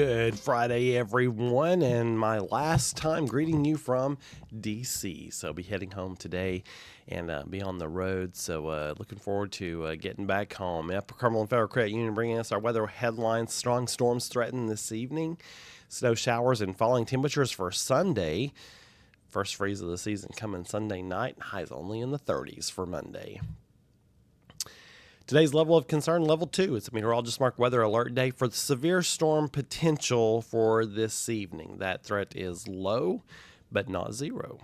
Good Friday, everyone, and my last time greeting you from D.C. So I'll be heading home today and be on the road. So looking forward to getting back home. Upper Cumberland Federal Credit Union bringing us our weather headlines. Strong storms threaten this evening. Snow showers and falling temperatures for Sunday. First freeze of the season coming Sunday night. Highs only in the 30s for Monday. Today's level of concern, level 2. It's a meteorologist marked weather alert day for the severe storm potential for this evening. That threat is low, but not zero.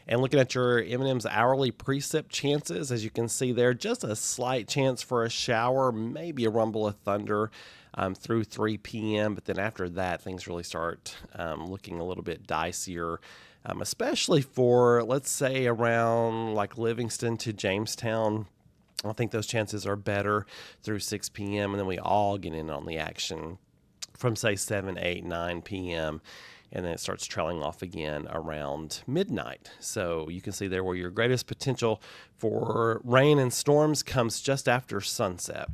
And looking at your M&M's hourly precip chances, as you can see there, just a slight chance for a shower, maybe a rumble of thunder through 3 p.m. But then after that, things really start looking a little bit dicier, especially for, let's say, around like Livingston to Jamestown. I think those chances are better through 6 p.m. And then we all get in on the action from, say, 7, 8, 9 p.m. And then it starts trailing off again around midnight. So you can see there where your greatest potential for rain and storms comes just after sunset.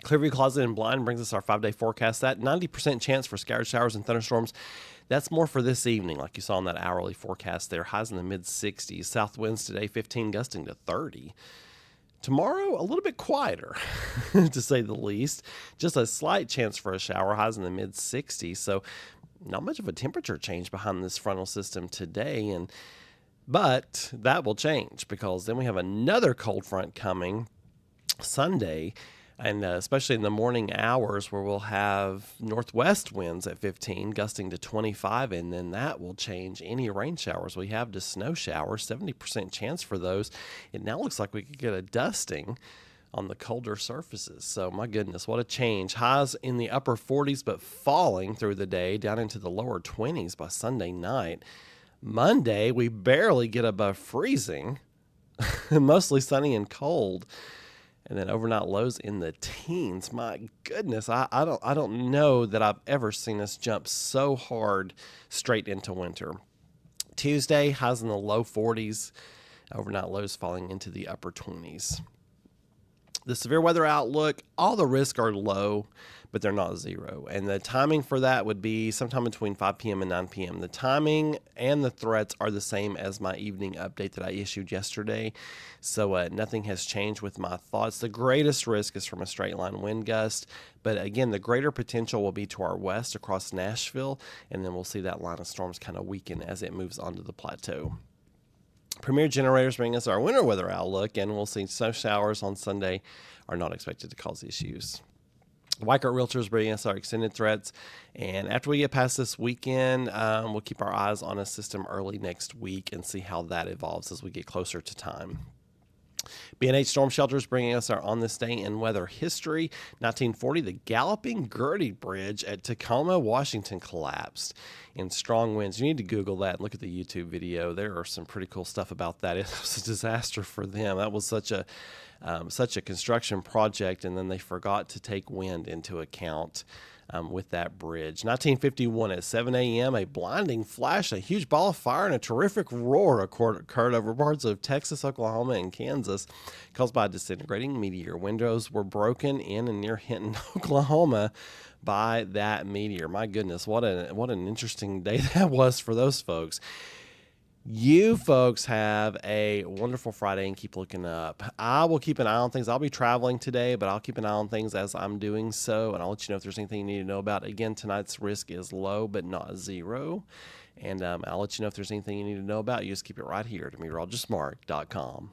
Clearview Closet and Blind brings us our 5-day forecast. That 90% chance for scattered showers and thunderstorms. That's more for this evening, like you saw in that hourly forecast there. Highs in the mid-60s. South winds today, 15, gusting to 30. Tomorrow, a little bit quieter, to say the least. Just a slight chance for a shower, highs in the mid-60s. So not much of a temperature change behind this frontal system today. But that will change because then we have another cold front coming Sunday, and especially in the morning hours where we'll have northwest winds at 15, gusting to 25, and then that will change any rain showers we have to snow showers, 70% chance for those. It now looks like we could get a dusting on the colder surfaces. So my goodness, what a change. Highs in the upper 40s, but falling through the day down into the lower 20s by Sunday night. Monday, we barely get above freezing, mostly sunny and cold. And then overnight lows in the teens. My goodness, I don't know that I've ever seen us jump so hard straight into winter. Tuesday, highs in the low 40s. Overnight lows falling into the upper 20s. The severe weather outlook, all the risks are low, but they're not zero. And the timing for that would be sometime between 5 p.m. and 9 p.m. The timing and the threats are the same as my evening update that I issued yesterday. So nothing has changed with my thoughts. The greatest risk is from a straight line wind gust. But again, the greater potential will be to our west across Nashville. And then we'll see that line of storms kind of weaken as it moves onto the plateau. Premier Generators bring us our winter weather outlook, and we'll see snow showers on Sunday are not expected to cause issues. Weichert Realtors bring us our extended threats, and after we get past this weekend, we'll keep our eyes on a system early next week and see how that evolves as we get closer to time. B&H Storm Shelters bringing us our on this day in weather history. 1940, the Galloping Gertie Bridge at Tacoma, Washington collapsed in strong winds. You need to Google that and look at the YouTube video. There are some pretty cool stuff about that. It was a disaster for them. That was such a construction project, and then they forgot to take wind into account with that bridge. 1951 at 7 a.m., a blinding flash, a huge ball of fire, and a terrific roar occurred over parts of Texas, Oklahoma, and Kansas, caused by a disintegrating meteor. Windows were broken in and near Hinton, Oklahoma, by that meteor. My goodness, what an interesting day that was for those folks. You folks have a wonderful Friday and keep looking up. I will keep an eye on things. I'll be traveling today, but I'll keep an eye on things as I'm doing so, and I'll let you know if there's anything you need to know about. Again, tonight's risk is low, but not zero, and I'll let you know if there's anything you need to know about. You just keep it right here at meteorologistmark.com.